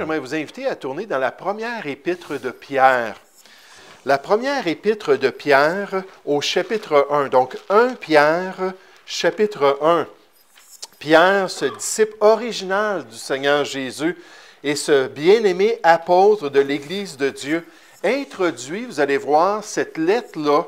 j'aimerais vous inviter à tourner dans la première épître de Pierre. La première épître de Pierre au chapitre 1. Donc, 1 Pierre, chapitre 1. Pierre, ce disciple original du Seigneur Jésus et ce bien-aimé apôtre de l'Église de Dieu, introduit, vous allez voir, cette lettre-là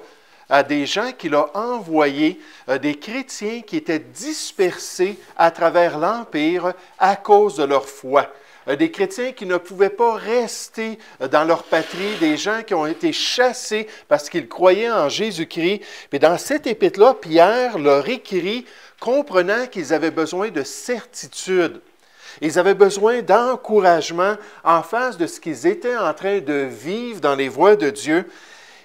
à des gens qu'il a envoyés, des chrétiens qui étaient dispersés à travers l'Empire à cause de leur foi. Des chrétiens qui ne pouvaient pas rester dans leur patrie, des gens qui ont été chassés parce qu'ils croyaient en Jésus-Christ. Mais dans cette épître-là, Pierre leur écrit, comprenant qu'ils avaient besoin de certitude. Ils avaient besoin d'encouragement en face de ce qu'ils étaient en train de vivre dans les voies de Dieu.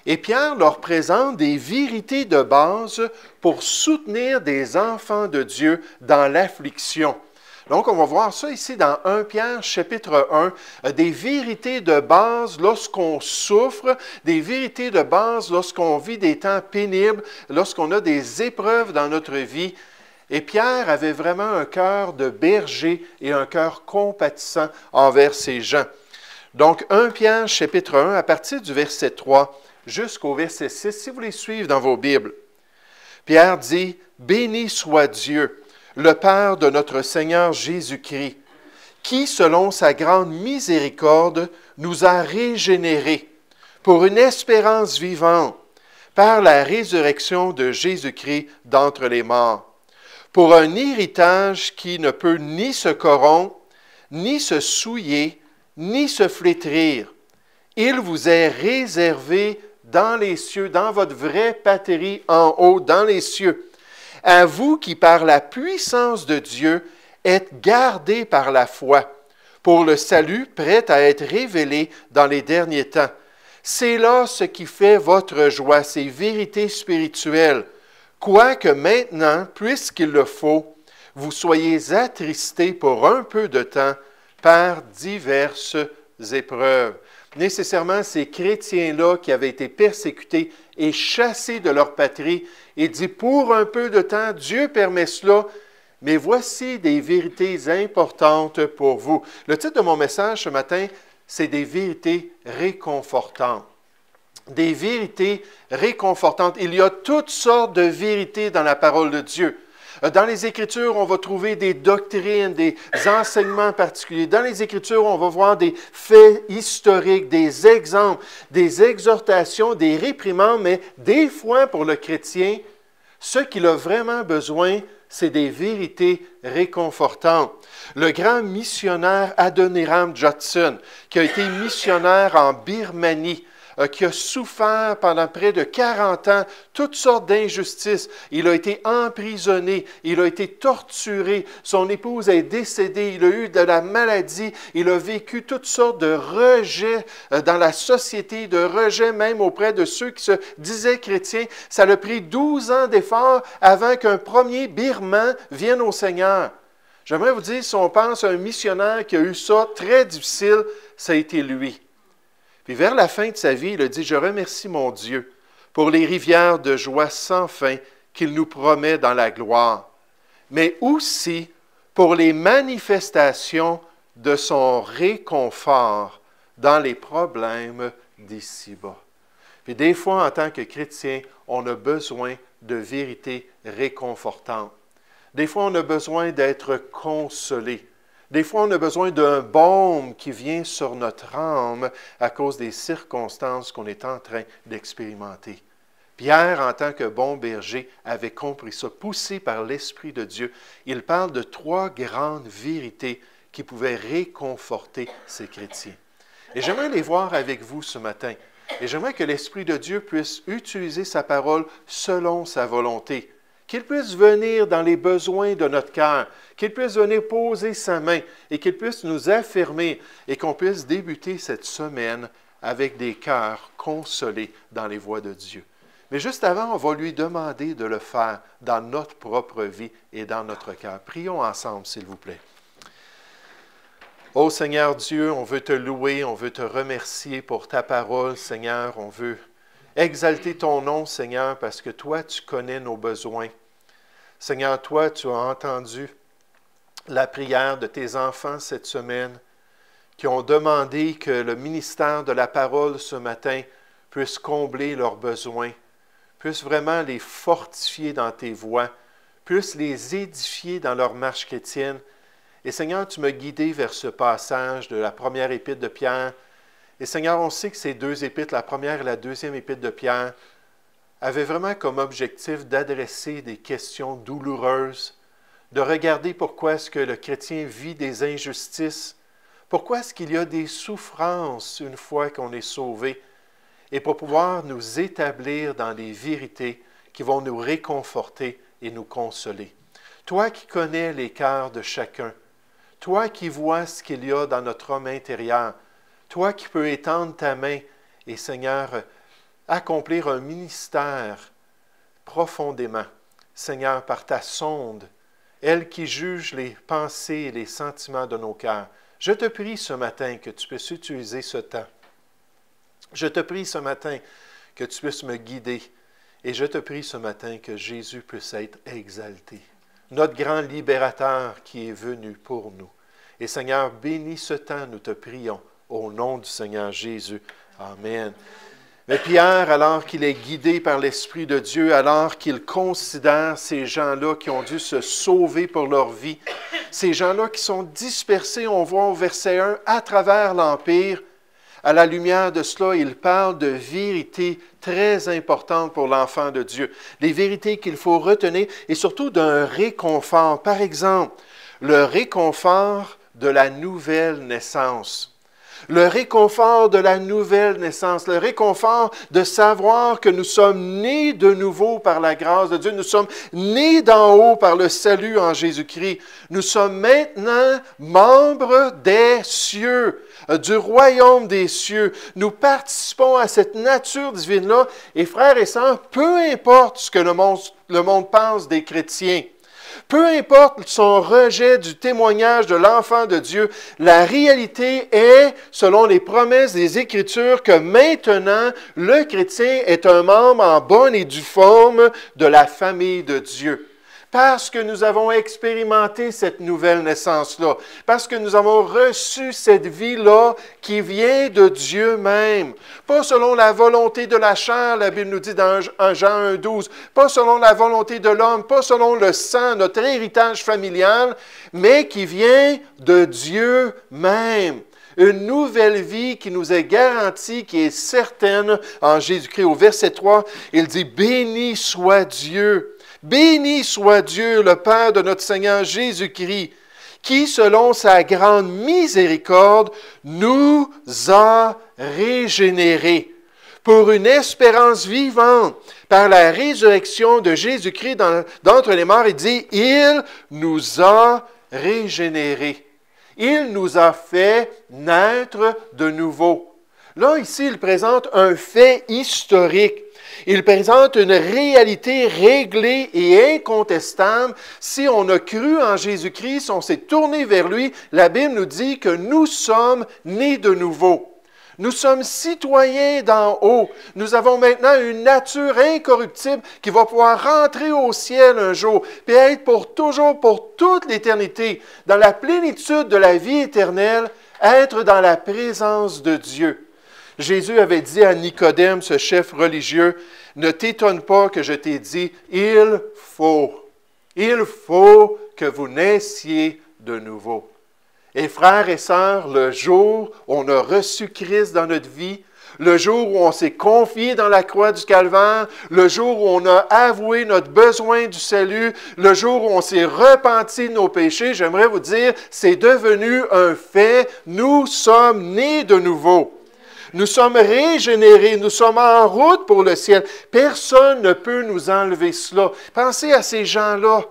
Et Pierre leur présente des vérités de base pour soutenir des enfants de Dieu dans l'affliction. Donc, on va voir ça ici dans 1 Pierre, chapitre 1, des vérités de base lorsqu'on souffre, des vérités de base lorsqu'on vit des temps pénibles, lorsqu'on a des épreuves dans notre vie. Et Pierre avait vraiment un cœur de berger et un cœur compatissant envers ces gens. Donc, 1 Pierre, chapitre 1, à partir du verset 3 jusqu'au verset 6, si vous voulez suivre dans vos Bibles. Pierre dit, « Béni soit Dieu, le Père de notre Seigneur Jésus-Christ, qui, selon sa grande miséricorde, nous a régénérés pour une espérance vivante par la résurrection de Jésus-Christ d'entre les morts, pour un héritage qui ne peut ni se corrompre, ni se souiller, ni se flétrir. Il vous est réservé dans les cieux, dans votre vraie patrie en haut, dans les cieux. À vous qui, par la puissance de Dieu, êtes gardés par la foi, pour le salut prêt à être révélé dans les derniers temps. C'est là ce qui fait votre joie, ces vérités spirituelles. Quoique maintenant, puisqu'il le faut, vous soyez attristés pour un peu de temps par diverses épreuves. Nécessairement, ces chrétiens-là qui avaient été persécutés et chassés de leur patrie, il dit, pour un peu de temps, Dieu permet cela, mais voici des vérités importantes pour vous. Le titre de mon message ce matin, c'est des vérités réconfortantes. Des vérités réconfortantes. Il y a toutes sortes de vérités dans la parole de Dieu. Dans les Écritures, on va trouver des doctrines, des enseignements particuliers. Dans les Écritures, on va voir des faits historiques, des exemples, des exhortations, des réprimandes, mais des fois, pour le chrétien, ce qu'il a vraiment besoin, c'est des vérités réconfortantes. Le grand missionnaire Adoniram Judson, qui a été missionnaire en Birmanie, qui a souffert pendant près de 40 ans toutes sortes d'injustices. Il a été emprisonné, il a été torturé, son épouse est décédée, il a eu de la maladie, il a vécu toutes sortes de rejets dans la société, de rejets même auprès de ceux qui se disaient chrétiens. Ça a pris 12 ans d'efforts avant qu'un premier Birman vienne au Seigneur. J'aimerais vous dire, si on pense à un missionnaire qui a eu ça très difficile, ça a été lui. Puis vers la fin de sa vie, il a dit, « Je remercie mon Dieu pour les rivières de joie sans fin qu'il nous promet dans la gloire, mais aussi pour les manifestations de son réconfort dans les problèmes d'ici-bas. » Puis des fois, en tant que chrétien, on a besoin de vérités réconfortantes. Des fois, on a besoin d'être consolé. Des fois, on a besoin d'un baume qui vient sur notre âme à cause des circonstances qu'on est en train d'expérimenter. Pierre, en tant que bon berger, avait compris ça. Poussé par l'Esprit de Dieu, il parle de 3 grandes vérités qui pouvaient réconforter ces chrétiens. Et j'aimerais les voir avec vous ce matin. Et j'aimerais que l'Esprit de Dieu puisse utiliser sa parole selon sa volonté. Qu'il puisse venir dans les besoins de notre cœur, qu'il puisse venir poser sa main et qu'il puisse nous affirmer et qu'on puisse débuter cette semaine avec des cœurs consolés dans les voies de Dieu. Mais juste avant, on va lui demander de le faire dans notre propre vie et dans notre cœur. Prions ensemble, s'il vous plaît. Ô Seigneur Dieu, on veut te louer, on veut te remercier pour ta parole, Seigneur. On veut exalter ton nom, Seigneur, parce que toi, tu connais nos besoins. Seigneur, toi, tu as entendu la prière de tes enfants cette semaine qui ont demandé que le ministère de la parole ce matin puisse combler leurs besoins, puisse vraiment les fortifier dans tes voies, puisse les édifier dans leur marche chrétienne. Et Seigneur, tu m'as guidé vers ce passage de la première épître de Pierre. Et Seigneur, on sait que ces deux épîtres, la première et la deuxième épître de Pierre, avaient vraiment comme objectif d'adresser des questions douloureuses, de regarder pourquoi est-ce que le chrétien vit des injustices, pourquoi est-ce qu'il y a des souffrances une fois qu'on est sauvé, et pour pouvoir nous établir dans les vérités qui vont nous réconforter et nous consoler. Toi qui connais les cœurs de chacun, toi qui vois ce qu'il y a dans notre homme intérieur, toi qui peux étendre ta main et, Seigneur, accomplir un ministère profondément, Seigneur, par ta sonde, elle qui juge les pensées et les sentiments de nos cœurs. Je te prie ce matin que tu puisses utiliser ce temps. Je te prie ce matin que tu puisses me guider. Et je te prie ce matin que Jésus puisse être exalté. Notre grand libérateur qui est venu pour nous. Et Seigneur, bénis ce temps, nous te prions, au nom du Seigneur Jésus. Amen. Mais Pierre, alors qu'il est guidé par l'Esprit de Dieu, alors qu'il considère ces gens-là qui ont dû se sauver pour leur vie, ces gens-là qui sont dispersés, on voit au verset 1, à travers l'Empire, à la lumière de cela, il parle de vérités très importantes pour l'enfant de Dieu, des vérités qu'il faut retenir et surtout d'un réconfort. Par exemple, le réconfort de la nouvelle naissance. Le réconfort de la nouvelle naissance, le réconfort de savoir que nous sommes nés de nouveau par la grâce de Dieu, nous sommes nés d'en haut par le salut en Jésus-Christ. Nous sommes maintenant membres des cieux, du royaume des cieux. Nous participons à cette nature divine-là et frères et sœurs, peu importe ce que le monde pense des chrétiens, peu importe son rejet du témoignage de l'enfant de Dieu, la réalité est, selon les promesses des Écritures, que maintenant, le chrétien est un membre en bonne et due forme de la famille de Dieu. Parce que nous avons expérimenté cette nouvelle naissance-là, parce que nous avons reçu cette vie-là qui vient de Dieu même. Pas selon la volonté de la chair, la Bible nous dit dans Jean 1,12, pas selon la volonté de l'homme, pas selon le sang, notre héritage familial, mais qui vient de Dieu même. Une nouvelle vie qui nous est garantie, qui est certaine en Jésus-Christ. Au verset 3, il dit « Béni soit Dieu ». Béni soit Dieu, le Père de notre Seigneur Jésus-Christ, qui, selon sa grande miséricorde, nous a régénérés pour une espérance vivante par la résurrection de Jésus-Christ d'entre les morts. Il dit, il nous a régénérés. Il nous a fait naître de nouveau. Là, ici, il présente un fait historique. Il présente une réalité réglée et incontestable. Si on a cru en Jésus-Christ, si on s'est tourné vers lui, la Bible nous dit que nous sommes nés de nouveau. Nous sommes citoyens d'en haut. Nous avons maintenant une nature incorruptible qui va pouvoir rentrer au ciel un jour, puis être pour toujours, pour toute l'éternité, dans la plénitude de la vie éternelle, être dans la présence de Dieu. Jésus avait dit à Nicodème, ce chef religieux, « Ne t'étonne pas que je t'ai dit, il faut que vous naissiez de nouveau. » Et frères et sœurs, le jour où on a reçu Christ dans notre vie, le jour où on s'est confié dans la croix du Calvaire, le jour où on a avoué notre besoin du salut, le jour où on s'est repenti de nos péchés, j'aimerais vous dire, c'est devenu un fait, nous sommes nés de nouveau. Nous sommes régénérés, nous sommes en route pour le ciel. Personne ne peut nous enlever cela. Pensez à ces gens-là.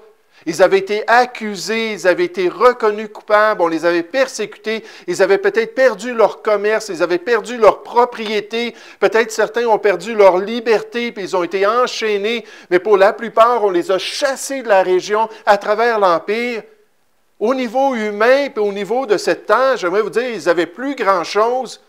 Ils avaient été accusés, ils avaient été reconnus coupables, on les avait persécutés, ils avaient peut-être perdu leur commerce, ils avaient perdu leur propriété, peut-être certains ont perdu leur liberté, puis ils ont été enchaînés, mais pour la plupart, on les a chassés de la région à travers l'Empire. Au niveau humain, puis au niveau de cette temps, j'aimerais vous dire, ils n'avaient plus grand-chose.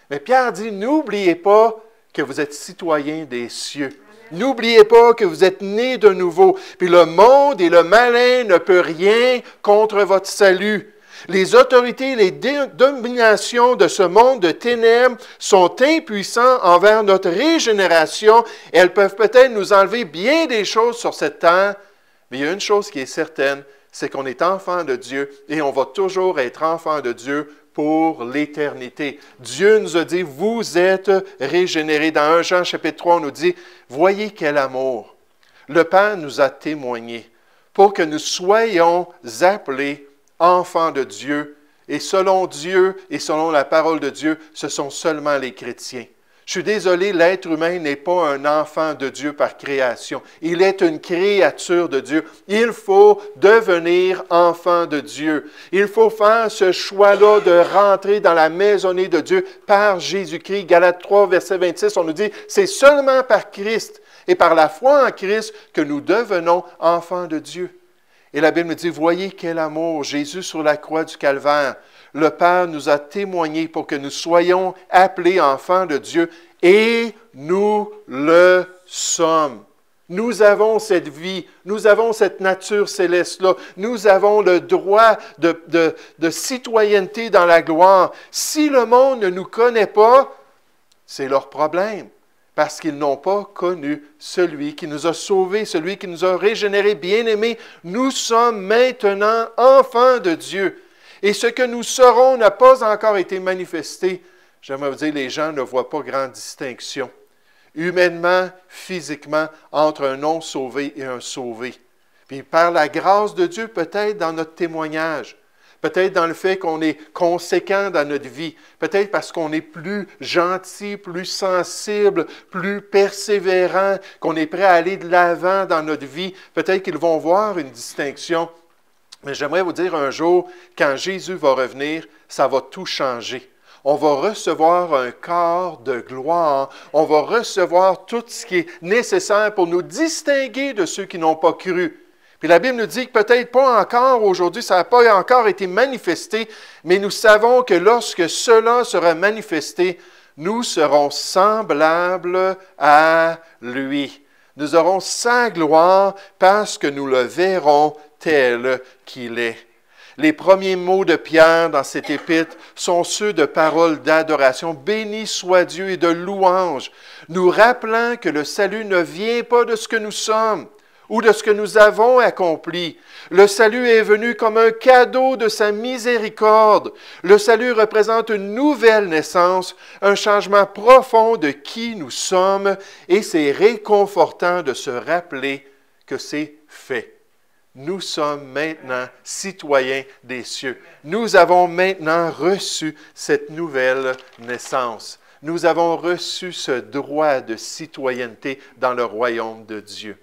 Mais Pierre dit, n'oubliez pas que vous êtes citoyens des cieux. N'oubliez pas que vous êtes nés de nouveau. Puis le monde et le malin ne peuvent rien contre votre salut. Les autorités et les dominations de ce monde de ténèbres sont impuissants envers notre régénération. Elles peuvent peut-être nous enlever bien des choses sur cette terre, mais il y a une chose qui est certaine, c'est qu'on est enfant de Dieu et on va toujours être enfant de Dieu pour l'éternité. Dieu nous a dit, vous êtes régénérés. Dans 1 Jean chapitre 3, on nous dit, voyez quel amour. Le Père nous a témoigné pour que nous soyons appelés enfants de Dieu. Et selon Dieu et selon la parole de Dieu, ce sont seulement les chrétiens. Je suis désolé, l'être humain n'est pas un enfant de Dieu par création. Il est une créature de Dieu. Il faut devenir enfant de Dieu. Il faut faire ce choix-là de rentrer dans la maisonnée de Dieu par Jésus-Christ. Galates 3, verset 26, on nous dit, c'est seulement par Christ et par la foi en Christ que nous devenons enfants de Dieu. Et la Bible me dit, voyez quel amour, Jésus sur la croix du Calvaire. Le Père nous a témoigné pour que nous soyons appelés enfants de Dieu et nous le sommes. Nous avons cette vie, nous avons cette nature céleste-là, nous avons le droit de citoyenneté dans la gloire. Si le monde ne nous connaît pas, c'est leur problème. Parce qu'ils n'ont pas connu celui qui nous a sauvés, celui qui nous a régénérés, bien-aimés. Nous sommes maintenant enfants de Dieu. Et ce que nous serons n'a pas encore été manifesté. J'aimerais vous dire, les gens ne voient pas grande distinction, humainement, physiquement, entre un non-sauvé et un sauvé. Puis par la grâce de Dieu, peut-être dans notre témoignage, peut-être dans le fait qu'on est conséquent dans notre vie, peut-être parce qu'on est plus gentil, plus sensible, plus persévérant, qu'on est prêt à aller de l'avant dans notre vie, peut-être qu'ils vont voir une distinction. Mais j'aimerais vous dire un jour, quand Jésus va revenir, ça va tout changer. On va recevoir un corps de gloire. On va recevoir tout ce qui est nécessaire pour nous distinguer de ceux qui n'ont pas cru. Puis la Bible nous dit que peut-être pas encore aujourd'hui, ça n'a pas encore été manifesté, mais nous savons que lorsque cela sera manifesté, nous serons semblables à lui. Nous aurons sa gloire parce que nous le verrons tel qu'il est. Les premiers mots de Pierre dans cette épître sont ceux de paroles d'adoration. Béni soit Dieu et de louange, nous rappelant que le salut ne vient pas de ce que nous sommes ou de ce que nous avons accompli. Le salut est venu comme un cadeau de sa miséricorde. Le salut représente une nouvelle naissance, un changement profond de qui nous sommes, et c'est réconfortant de se rappeler que c'est fait. Nous sommes maintenant citoyens des cieux. Nous avons maintenant reçu cette nouvelle naissance. Nous avons reçu ce droit de citoyenneté dans le royaume de Dieu.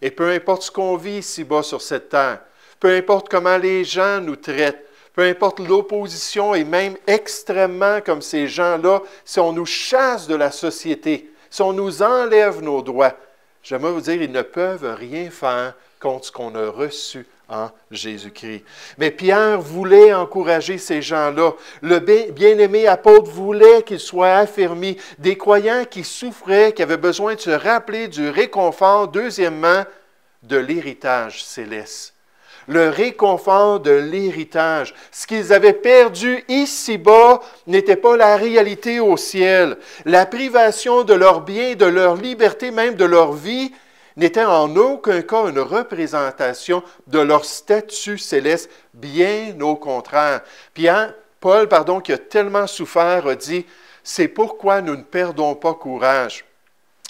Et peu importe ce qu'on vit ici-bas sur cette terre, peu importe comment les gens nous traitent, peu importe l'opposition et même extrêmement comme ces gens-là, si on nous chasse de la société, si on nous enlève nos droits, j'aimerais vous dire, ils ne peuvent rien faire contre ce qu'on a reçu en Jésus-Christ. Mais Pierre voulait encourager ces gens-là. Le bien-aimé apôtre voulait qu'ils soient affermis. Des croyants qui souffraient, qui avaient besoin de se rappeler du réconfort, deuxièmement, de l'héritage céleste. Le réconfort de l'héritage. Ce qu'ils avaient perdu ici-bas n'était pas la réalité au ciel. La privation de leurs biens, de leur liberté, même de leur vie, n'était en aucun cas une représentation de leur statut céleste, bien au contraire. Paul, qui a tellement souffert, a dit, « C'est pourquoi nous ne perdons pas courage. »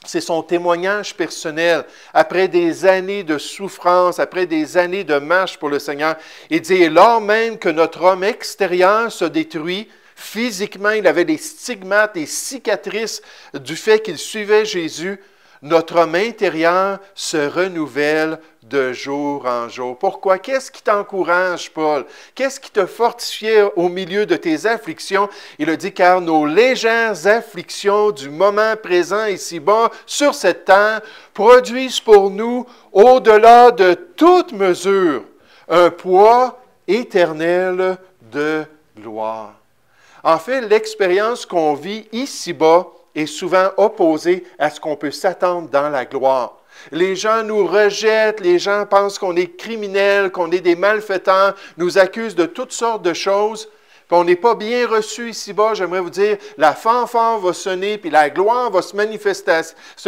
C'est son témoignage personnel, après des années de souffrance, après des années de marche pour le Seigneur. Il dit, « Et lors même que notre homme extérieur se détruit, physiquement, il avait des stigmates, des cicatrices du fait qu'il suivait Jésus, notre homme intérieur se renouvelle de jour en jour. » Pourquoi? Qu'est-ce qui t'encourage, Paul? Qu'est-ce qui te fortifie au milieu de tes afflictions? Il a dit, car nos légères afflictions du moment présent ici-bas, sur cette terre, produisent pour nous, au-delà de toute mesure, un poids éternel de gloire. En fait, l'expérience qu'on vit ici-bas est souvent opposé à ce qu'on peut s'attendre dans la gloire. Les gens nous rejettent, les gens pensent qu'on est criminels, qu'on est des malfaiteurs, nous accusent de toutes sortes de choses. Puis on n'est pas bien reçu ici-bas, j'aimerais vous dire, la fanfare va sonner, puis la gloire va se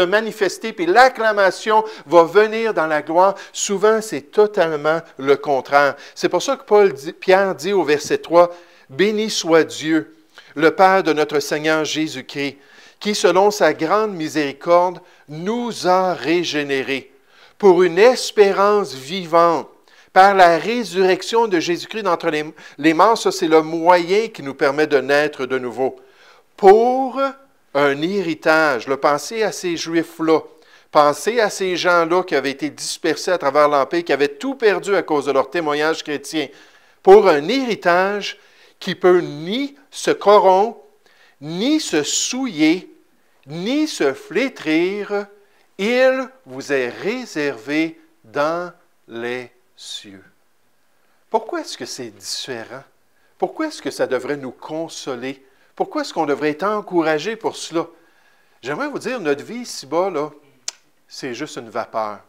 manifester, puis l'acclamation va venir dans la gloire. Souvent, c'est totalement le contraire. C'est pour ça que Pierre dit au verset 3, « Béni soit Dieu, le Père de notre Seigneur Jésus-Christ, qui, selon sa grande miséricorde, nous a régénérés pour une espérance vivante, par la résurrection de Jésus-Christ d'entre les morts. » Ça, c'est le moyen qui nous permet de naître de nouveau. Pour un héritage. Pensez à ces Juifs-là. Pensez à ces gens-là qui avaient été dispersés à travers l'Empire, qui avaient tout perdu à cause de leur témoignage chrétien. Pour un héritage qui peut ni se corrompre, ni se souiller, ni se flétrir, il vous est réservé dans les cieux. Pourquoi est-ce que c'est différent? Pourquoi est-ce que ça devrait nous consoler? Pourquoi est-ce qu'on devrait être encouragé pour cela? J'aimerais vous dire, notre vie ici-bas, là, c'est juste une vapeur.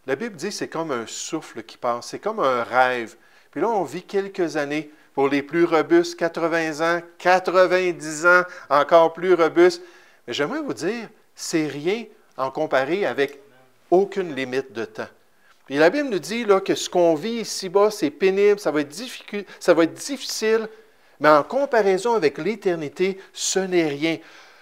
La Bible dit que c'est comme un souffle qui passe, c'est comme un rêve. Puis là, on vit quelques années. Pour les plus robustes, 80 ans, 90 ans, encore plus robustes. Mais j'aimerais vous dire, c'est rien en comparé avec aucune limite de temps. Puis la Bible nous dit là, que ce qu'on vit ici-bas, c'est pénible, ça va être difficile, mais en comparaison avec l'éternité, ce n'est rien.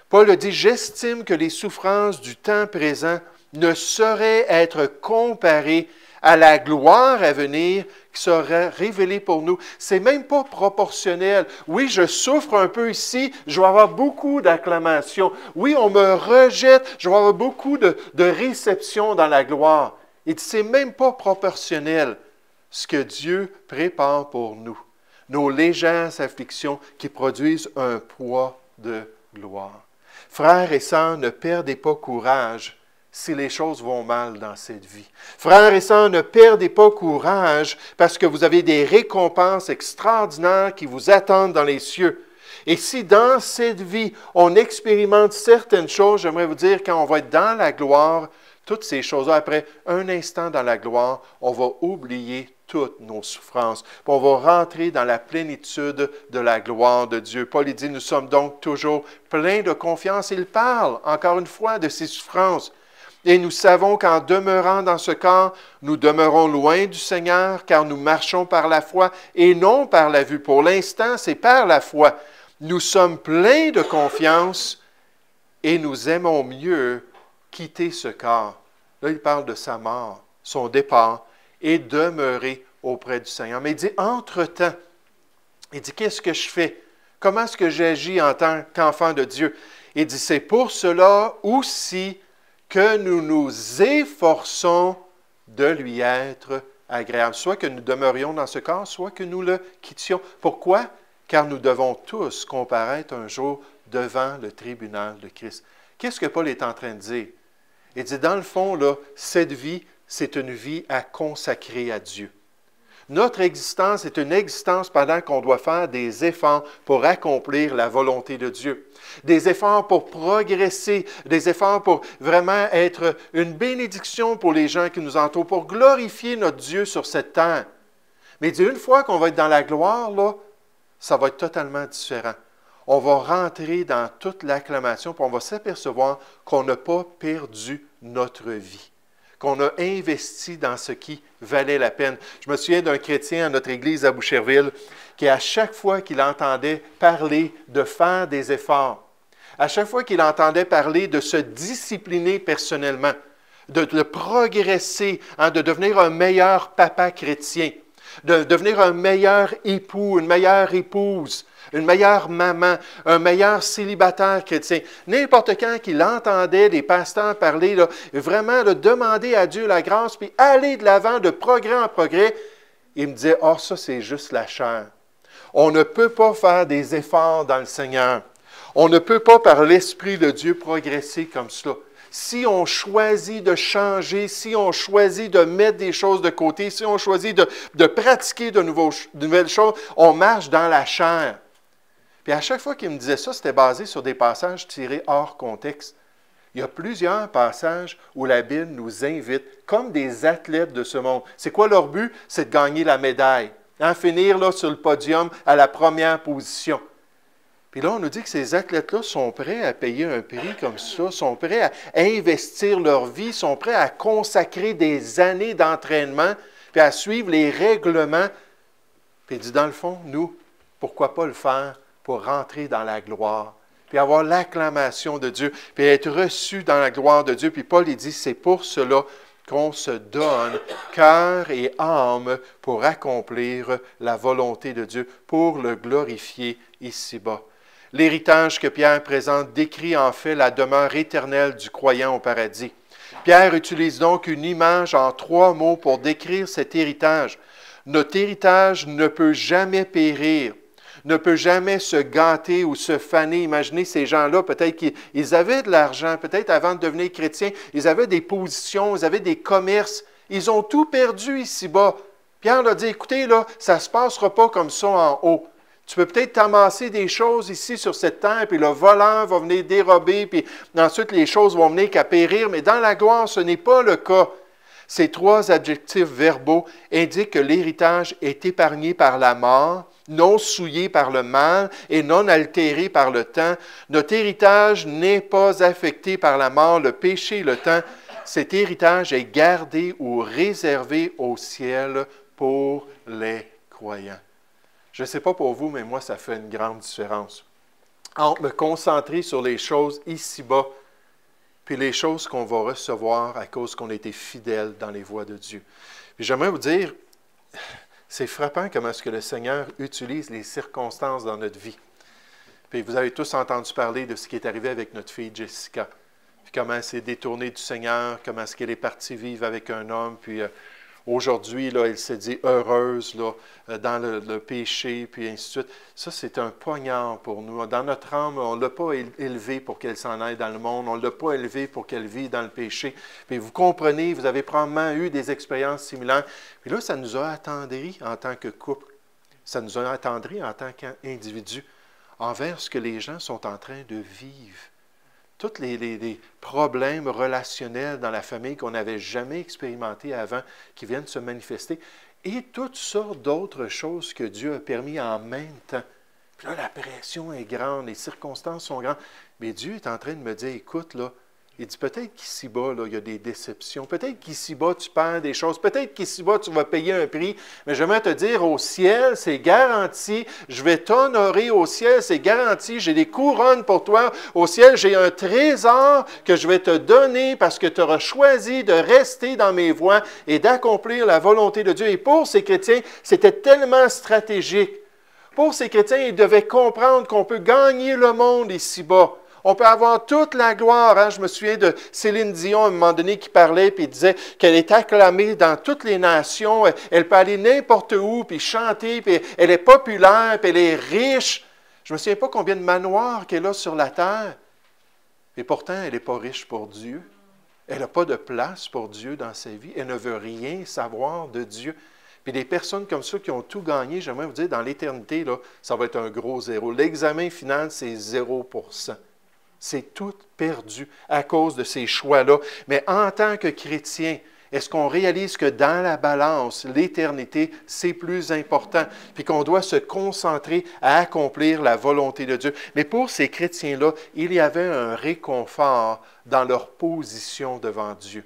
Paul dit, « J'estime que les souffrances du temps présent ne sauraient être comparées à la gloire à venir qui sera révélée pour nous. » C'est même pas proportionnel. Oui, je souffre un peu ici, je vais avoir beaucoup d'acclamations. Oui, on me rejette, je vais avoir beaucoup de réception dans la gloire. Et c'est même pas proportionnel ce que Dieu prépare pour nous. Nos légères afflictions qui produisent un poids de gloire. Frères et sœurs, ne perdez pas courage si les choses vont mal dans cette vie. Frères et sœurs, ne perdez pas courage parce que vous avez des récompenses extraordinaires qui vous attendent dans les cieux. Et si dans cette vie, on expérimente certaines choses, j'aimerais vous dire, quand on va être dans la gloire, toutes ces choses-là, après un instant dans la gloire, on va oublier toutes nos souffrances. Puis on va rentrer dans la plénitude de la gloire de Dieu. Paul dit, nous sommes donc toujours pleins de confiance. Il parle, encore une fois, de ces souffrances. Et nous savons qu'en demeurant dans ce corps, nous demeurons loin du Seigneur, car nous marchons par la foi et non par la vue. Pour l'instant, c'est par la foi. Nous sommes pleins de confiance et nous aimons mieux quitter ce corps. Là, il parle de sa mort, son départ, et demeurer auprès du Seigneur. Mais il dit, entre-temps, il dit, qu'est-ce que je fais? Comment est-ce que j'agis en tant qu'enfant de Dieu? Il dit, c'est pour cela aussi que nous nous efforçons de lui être agréable. Soit que nous demeurions dans ce corps, soit que nous le quittions. Pourquoi? Car nous devons tous comparaître un jour devant le tribunal de Christ. Qu'est-ce que Paul est en train de dire? Il dit, dans le fond, là, cette vie, c'est une vie à consacrer à Dieu. Notre existence est une existence pendant qu'on doit faire des efforts pour accomplir la volonté de Dieu. Des efforts pour progresser, des efforts pour vraiment être une bénédiction pour les gens qui nous entourent, pour glorifier notre Dieu sur cette terre. Mais il dit, une fois qu'on va être dans la gloire, là, ça va être totalement différent. On va rentrer dans toute l'acclamation, puis on va s'apercevoir qu'on n'a pas perdu notre vie, qu'on a investi dans ce qui valait la peine. Je me souviens d'un chrétien à notre église à Boucherville qui, à chaque fois qu'il entendait parler de faire des efforts, à chaque fois qu'il entendait parler de se discipliner personnellement, de progresser, de devenir un meilleur papa chrétien, de devenir un meilleur époux, une meilleure épouse, une meilleure maman, un meilleur célibataire chrétien. N'importe quand qu'il entendait des pasteurs parler, là, vraiment demander à Dieu la grâce, puis aller de l'avant de progrès en progrès, il me disait, « Oh, ça c'est juste la chair. On ne peut pas faire des efforts dans le Seigneur. On ne peut pas par l'Esprit de Dieu progresser comme cela. Si on choisit de changer, si on choisit de mettre des choses de côté, si on choisit de pratiquer de nouvelles choses, on marche dans la chair. » Puis à chaque fois qu'il me disait ça, c'était basé sur des passages tirés hors contexte. Il y a plusieurs passages où la Bible nous invite, comme des athlètes de ce monde. C'est quoi leur but? C'est de gagner la médaille. Finir là, sur le podium à la première position. Puis là, on nous dit que ces athlètes-là sont prêts à payer un prix comme ça, sont prêts à investir leur vie, sont prêts à consacrer des années d'entraînement, puis à suivre les règlements. Puis il dit, dans le fond, nous, pourquoi pas le faire pour rentrer dans la gloire, puis avoir l'acclamation de Dieu, puis être reçu dans la gloire de Dieu. Puis Paul, il dit, c'est pour cela qu'on se donne cœur et âme pour accomplir la volonté de Dieu, pour le glorifier ici-bas. L'héritage que Pierre présente décrit en fait la demeure éternelle du croyant au paradis. Pierre utilise donc une image en 3 mots pour décrire cet héritage. Notre héritage ne peut jamais périr, ne peut jamais se gâter ou se faner. Imaginez ces gens-là, peut-être qu'ils avaient de l'argent, peut-être avant de devenir chrétiens, ils avaient des positions, ils avaient des commerces, ils ont tout perdu ici-bas. Pierre leur dit, écoutez, là, ça ne se passera pas comme ça en haut. Tu peux peut-être t'amasser des choses ici sur cette terre, puis le voleur va venir dérober, puis ensuite les choses vont venir qu'à périr, mais dans la gloire, ce n'est pas le cas. Ces 3 adjectifs verbaux indiquent que l'héritage est épargné par la mort, non souillé par le mal et non altéré par le temps. Notre héritage n'est pas affecté par la mort, le péché et le temps. Cet héritage est gardé ou réservé au ciel pour les croyants. Je ne sais pas pour vous, mais moi, ça fait une grande différence entre me concentrer sur les choses ici-bas puis les choses qu'on va recevoir à cause qu'on a été fidèles dans les voies de Dieu. Puis j'aimerais vous dire, c'est frappant comment est-ce que le Seigneur utilise les circonstances dans notre vie. Puis vous avez tous entendu parler de ce qui est arrivé avec notre fille Jessica. Puis comment elle s'est détournée du Seigneur, comment est-ce qu'elle est partie vivre avec un homme, puis aujourd'hui, là, elle s'est dit heureuse là, dans le péché, puis ainsi de suite. Ça, c'est un poignard pour nous. Dans notre âme, on ne l'a pas élevée pour qu'elle s'en aille dans le monde. On ne l'a pas élevée pour qu'elle vive dans le péché. Puis vous comprenez, vous avez probablement eu des expériences similaires. Puis là, ça nous a attendris en tant que couple. Ça nous a attendris en tant qu'individu envers ce que les gens sont en train de vivre. Tous les problèmes relationnels dans la famille qu'on n'avait jamais expérimentés avant, qui viennent se manifester, et toutes sortes d'autres choses que Dieu a permis en même temps. Puis là, la pression est grande, les circonstances sont grandes. Mais Dieu est en train de me dire, écoute, là, il dit peut-être qu'ici-bas, là, il y a des déceptions. Peut-être qu'ici-bas, tu perds des choses. Peut-être qu'ici-bas, tu vas payer un prix. Mais j'aimerais te dire, au ciel, c'est garanti. Je vais t'honorer au ciel, c'est garanti. J'ai des couronnes pour toi. Au ciel, j'ai un trésor que je vais te donner parce que tu auras choisi de rester dans mes voies et d'accomplir la volonté de Dieu. Et pour ces chrétiens, c'était tellement stratégique. Pour ces chrétiens, ils devaient comprendre qu'on peut gagner le monde ici-bas. On peut avoir toute la gloire. Hein? Je me souviens de Céline Dion, à un moment donné, qui parlait et disait qu'elle est acclamée dans toutes les nations. Elle peut aller n'importe où, puis chanter, puis elle est populaire, puis elle est riche. Je ne me souviens pas combien de manoirs qu'elle a sur la terre. Et pourtant, elle n'est pas riche pour Dieu. Elle n'a pas de place pour Dieu dans sa vie. Elle ne veut rien savoir de Dieu. Puis des personnes comme ça qui ont tout gagné, j'aimerais vous dire, dans l'éternité, là, ça va être un gros zéro. L'examen final, c'est 0%. C'est tout perdu à cause de ces choix-là. Mais en tant que chrétien, est-ce qu'on réalise que dans la balance, l'éternité, c'est plus important, puis qu'on doit se concentrer à accomplir la volonté de Dieu? Mais pour ces chrétiens-là, il y avait un réconfort dans leur position devant Dieu,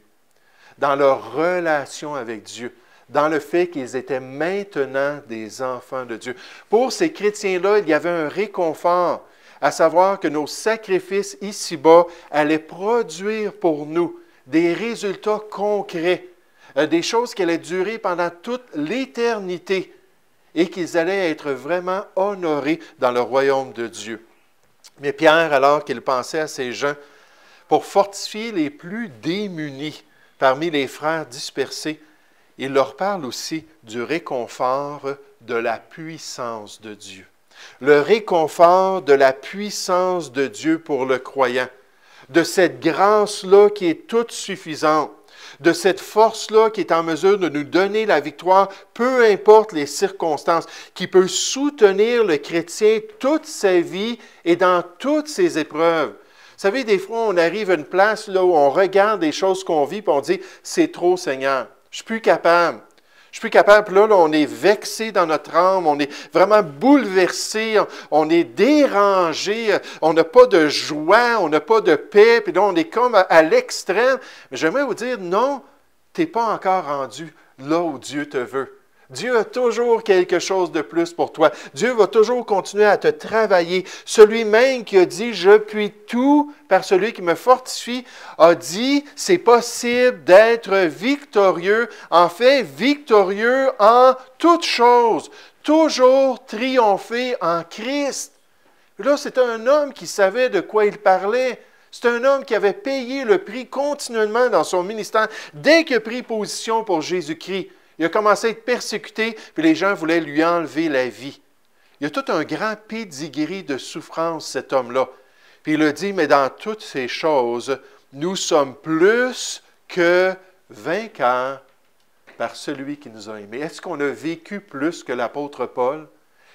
dans leur relation avec Dieu, dans le fait qu'ils étaient maintenant des enfants de Dieu. Pour ces chrétiens-là, il y avait un réconfort, à savoir que nos sacrifices ici-bas allaient produire pour nous des résultats concrets, des choses qui allaient durer pendant toute l'éternité et qu'ils allaient être vraiment honorés dans le royaume de Dieu. Mais Pierre, alors qu'il pensait à ces gens, pour fortifier les plus démunis parmi les frères dispersés, il leur parle aussi du réconfort de la puissance de Dieu. Le réconfort de la puissance de Dieu pour le croyant, de cette grâce-là qui est toute suffisante, de cette force-là qui est en mesure de nous donner la victoire, peu importe les circonstances, qui peut soutenir le chrétien toute sa vie et dans toutes ses épreuves. Vous savez, des fois, on arrive à une place là, où on regarde des choses qu'on vit, puis on dit, c'est trop, Seigneur, je ne suis plus capable. Je suis plus capable. Puis là, on est vexé dans notre âme, on est vraiment bouleversé, on est dérangé, on n'a pas de joie, on n'a pas de paix, puis là, on est comme à l'extrême. Mais j'aimerais vous dire, non, tu n'es pas encore rendu là où Dieu te veut. Dieu a toujours quelque chose de plus pour toi. Dieu va toujours continuer à te travailler. Celui même qui a dit « Je puis tout par celui qui me fortifie » a dit « C'est possible d'être victorieux, en fait victorieux en toutes choses, toujours triompher en Christ. » Là, c'est un homme qui savait de quoi il parlait. C'est un homme qui avait payé le prix continuellement dans son ministère. Dès qu'il a pris position pour Jésus-Christ, il a commencé à être persécuté, puis les gens voulaient lui enlever la vie. Il a tout un grand pédigré de souffrance, cet homme-là. Puis il a dit, mais dans toutes ces choses, nous sommes plus que vainqueurs par celui qui nous a aimés. Est-ce qu'on a vécu plus que l'apôtre Paul?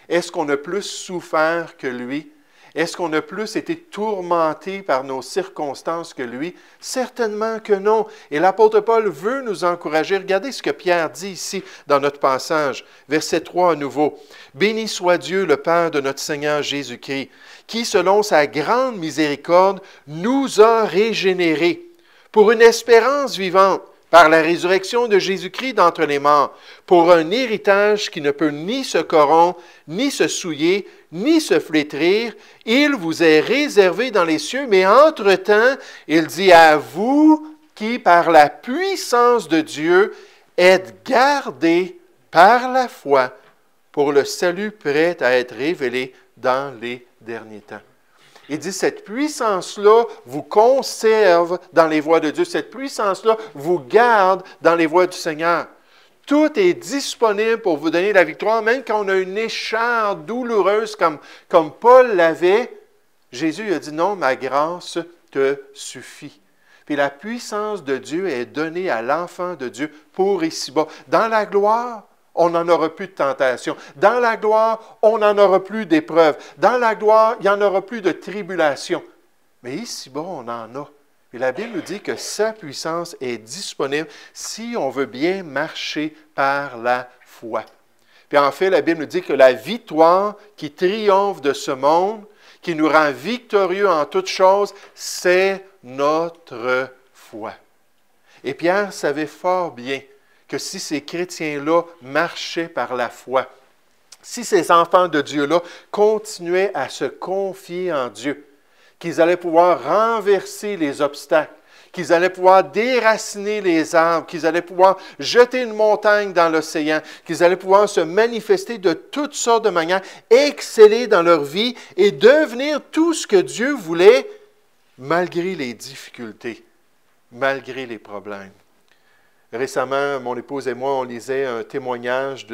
Est-ce qu'on a plus souffert que lui? Est-ce qu'on a plus été tourmenté par nos circonstances que lui? Certainement que non. Et l'apôtre Paul veut nous encourager. Regardez ce que Pierre dit ici dans notre passage. Verset 3 à nouveau. « Béni soit Dieu, le Père de notre Seigneur Jésus-Christ, qui, selon sa grande miséricorde, nous a régénérés pour une espérance vivante, par la résurrection de Jésus-Christ d'entre les morts, pour un héritage qui ne peut ni se corrompre, ni se souiller, ni se flétrir. Il vous est réservé dans les cieux, mais entre-temps, il dit à vous qui, par la puissance de Dieu, êtes gardés par la foi pour le salut prêt à être révélé dans les derniers temps. » Il dit, cette puissance-là vous conserve dans les voies de Dieu. Cette puissance-là vous garde dans les voies du Seigneur. Tout est disponible pour vous donner la victoire, même quand on a une écharpe douloureuse comme Paul l'avait. Jésus a dit, non, ma grâce te suffit. Puis la puissance de Dieu est donnée à l'enfant de Dieu pour ici-bas. Dans la gloire, on n'en aura plus de tentation. Dans la gloire, on n'en aura plus d'épreuves. Dans la gloire, il n'y en aura plus de tribulation. Mais ici-bas, on en a. Et la Bible nous dit que sa puissance est disponible si on veut bien marcher par la foi. Puis en fait, la Bible nous dit que la victoire qui triomphe de ce monde, qui nous rend victorieux en toutes choses, c'est notre foi. Et Pierre savait fort bien que si ces chrétiens-là marchaient par la foi, si ces enfants de Dieu-là continuaient à se confier en Dieu, qu'ils allaient pouvoir renverser les obstacles, qu'ils allaient pouvoir déraciner les arbres, qu'ils allaient pouvoir jeter une montagne dans l'océan, qu'ils allaient pouvoir se manifester de toutes sortes de manières, exceller dans leur vie et devenir tout ce que Dieu voulait, malgré les difficultés, malgré les problèmes. Récemment, mon épouse et moi, on lisait un témoignage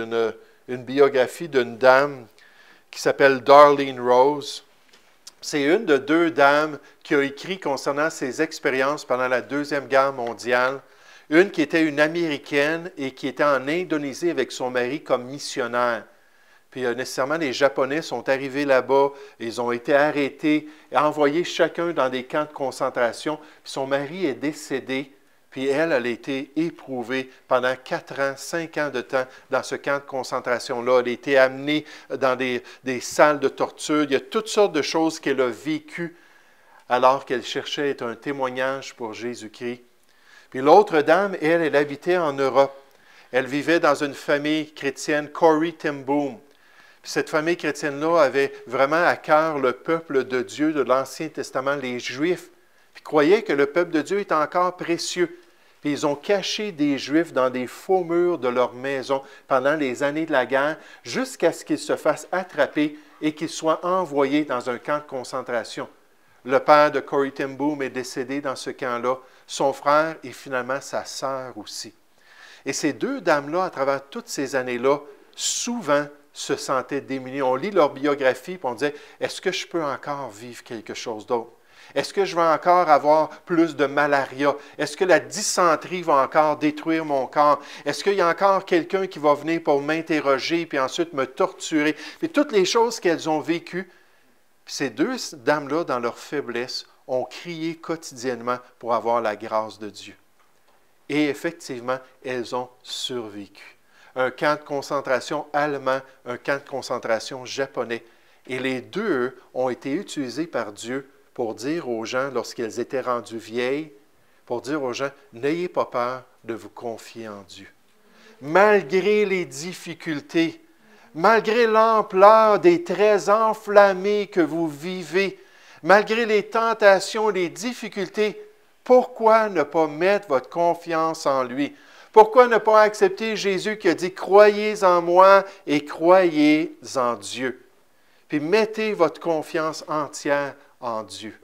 une biographie d'une dame qui s'appelle Darlene Rose. C'est une de deux dames qui a écrit concernant ses expériences pendant la Deuxième Guerre mondiale. Une qui était une Américaine et qui était en Indonésie avec son mari comme missionnaire. Puis nécessairement, les Japonais sont arrivés là-bas, ils ont été arrêtés et envoyés chacun dans des camps de concentration. Puis son mari est décédé. Puis elle a été éprouvée pendant 4 ans, 5 ans de temps dans ce camp de concentration-là. Elle a été amenée dans des salles de torture. Il y a toutes sortes de choses qu'elle a vécues alors qu'elle cherchait à être un témoignage pour Jésus-Christ. Puis l'autre dame, elle habitait en Europe. Elle vivait dans une famille chrétienne, Corrie ten Boom. Puis cette famille chrétienne-là avait vraiment à cœur le peuple de Dieu de l'Ancien Testament, les Juifs. Puis croyaient que le peuple de Dieu est encore précieux. Puis ils ont caché des Juifs dans des faux murs de leur maison pendant les années de la guerre, jusqu'à ce qu'ils se fassent attraper et qu'ils soient envoyés dans un camp de concentration. Le père de Corrie ten Boom est décédé dans ce camp-là, son frère et finalement sa sœur aussi. Et ces deux dames-là, à travers toutes ces années-là, souvent se sentaient démunies. On lit leur biographie et on disait, est-ce que je peux encore vivre quelque chose d'autre? Est-ce que je vais encore avoir plus de malaria? Est-ce que la dysenterie va encore détruire mon corps? Est-ce qu'il y a encore quelqu'un qui va venir pour m'interroger puis ensuite me torturer? Puis toutes les choses qu'elles ont vécues, ces deux dames-là, dans leur faiblesse, ont crié quotidiennement pour avoir la grâce de Dieu. Et effectivement, elles ont survécu. Un camp de concentration allemand, un camp de concentration japonais. Et les deux ont été utilisés par Dieu pour dire aux gens, lorsqu'elles étaient rendues vieilles, pour dire aux gens, n'ayez pas peur de vous confier en Dieu. Malgré les difficultés, malgré l'ampleur des traits enflammés que vous vivez, malgré les tentations, les difficultés, pourquoi ne pas mettre votre confiance en lui? Pourquoi ne pas accepter Jésus qui a dit « Croyez en moi et croyez en Dieu ». Puis mettez votre confiance entière en Dieu.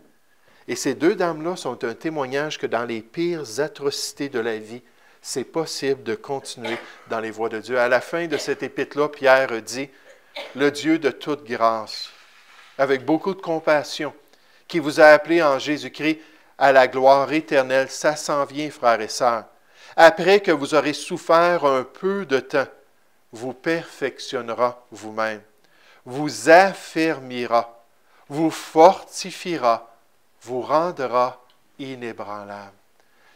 Et ces deux dames-là sont un témoignage que dans les pires atrocités de la vie, c'est possible de continuer dans les voies de Dieu. À la fin de cette épître-là, Pierre dit « Le Dieu de toute grâce, avec beaucoup de compassion, qui vous a appelés en Jésus-Christ à la gloire éternelle, ça s'en vient, frères et sœurs. Après que vous aurez souffert un peu de temps, vous perfectionnera vous-même, vous affermira, vous fortifiera, vous rendra inébranlable. »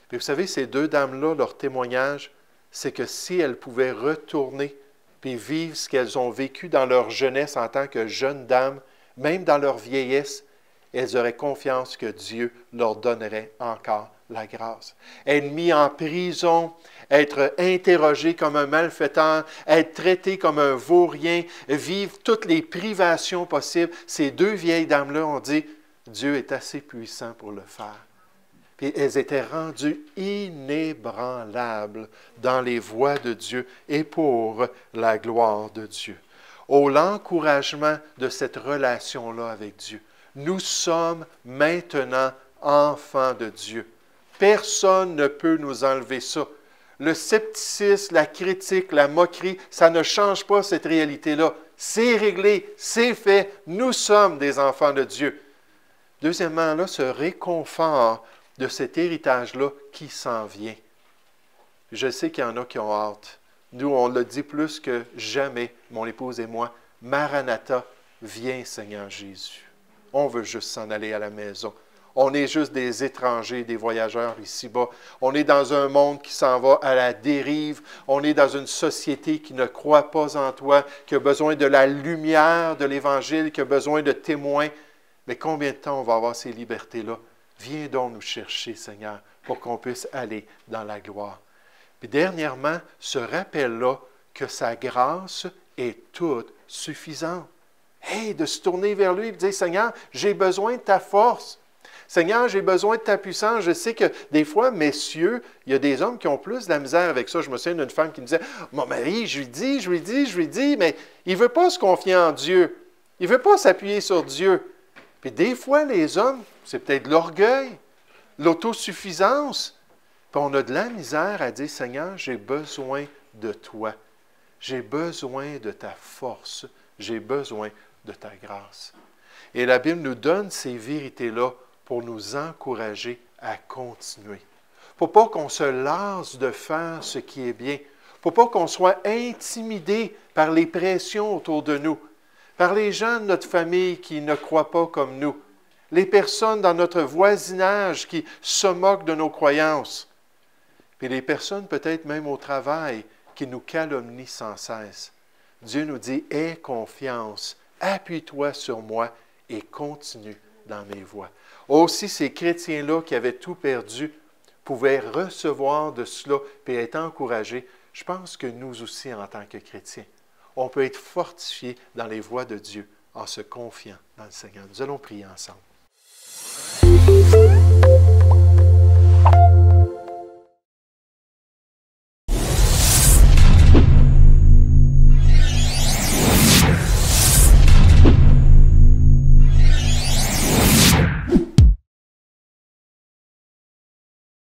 Puis vous savez, ces deux dames-là, leur témoignage, c'est que si elles pouvaient retourner puis vivre ce qu'elles ont vécu dans leur jeunesse en tant que jeunes dames, même dans leur vieillesse, elles auraient confiance que Dieu leur donnerait encore la grâce. Être mis en prison, être interrogé comme un malfaiteur, être traité comme un vaurien, vivre toutes les privations possibles. Ces deux vieilles dames-là ont dit, Dieu est assez puissant pour le faire. Puis elles étaient rendues inébranlables dans les voies de Dieu et pour la gloire de Dieu. Oh, l'encouragement de cette relation-là avec Dieu. Nous sommes maintenant enfants de Dieu. Personne ne peut nous enlever ça. Le scepticisme, la critique, la moquerie, ça ne change pas cette réalité-là. C'est réglé, c'est fait. Nous sommes des enfants de Dieu. Deuxièmement, là, ce réconfort de cet héritage-là qui s'en vient. Je sais qu'il y en a qui ont hâte. Nous, on le dit plus que jamais, mon épouse et moi, Maranatha, viens Seigneur Jésus. On veut juste s'en aller à la maison. On est juste des étrangers, des voyageurs ici-bas. On est dans un monde qui s'en va à la dérive. On est dans une société qui ne croit pas en toi, qui a besoin de la lumière de l'Évangile, qui a besoin de témoins. Mais combien de temps on va avoir ces libertés-là? Viens donc nous chercher, Seigneur, pour qu'on puisse aller dans la gloire. Puis dernièrement, ce rappel-là que sa grâce est toute suffisante. Hey, de se tourner vers lui et de dire, Seigneur, j'ai besoin de ta force. Seigneur, j'ai besoin de ta puissance. Je sais que des fois, messieurs, il y a des hommes qui ont plus de la misère avec ça. Je me souviens d'une femme qui me disait, mon mari, je lui dis, mais il ne veut pas se confier en Dieu. Il ne veut pas s'appuyer sur Dieu. Puis des fois, les hommes, c'est peut-être l'orgueil, l'autosuffisance. Puis on a de la misère à dire, Seigneur, j'ai besoin de toi. J'ai besoin de ta force. J'ai besoin de ta grâce. Et la Bible nous donne ces vérités-là pour nous encourager à continuer. Pour pas qu'on se lasse de faire ce qui est bien. Pour pas qu'on soit intimidé par les pressions autour de nous. Par les gens de notre famille qui ne croient pas comme nous. Les personnes dans notre voisinage qui se moquent de nos croyances. Puis les personnes peut-être même au travail qui nous calomnient sans cesse. Dieu nous dit, aie confiance, appuie-toi sur moi et continue dans mes voies. Aussi, ces chrétiens-là qui avaient tout perdu pouvaient recevoir de cela et être encouragés. Je pense que nous aussi, en tant que chrétiens, on peut être fortifiés dans les voies de Dieu en se confiant dans le Seigneur. Nous allons prier ensemble.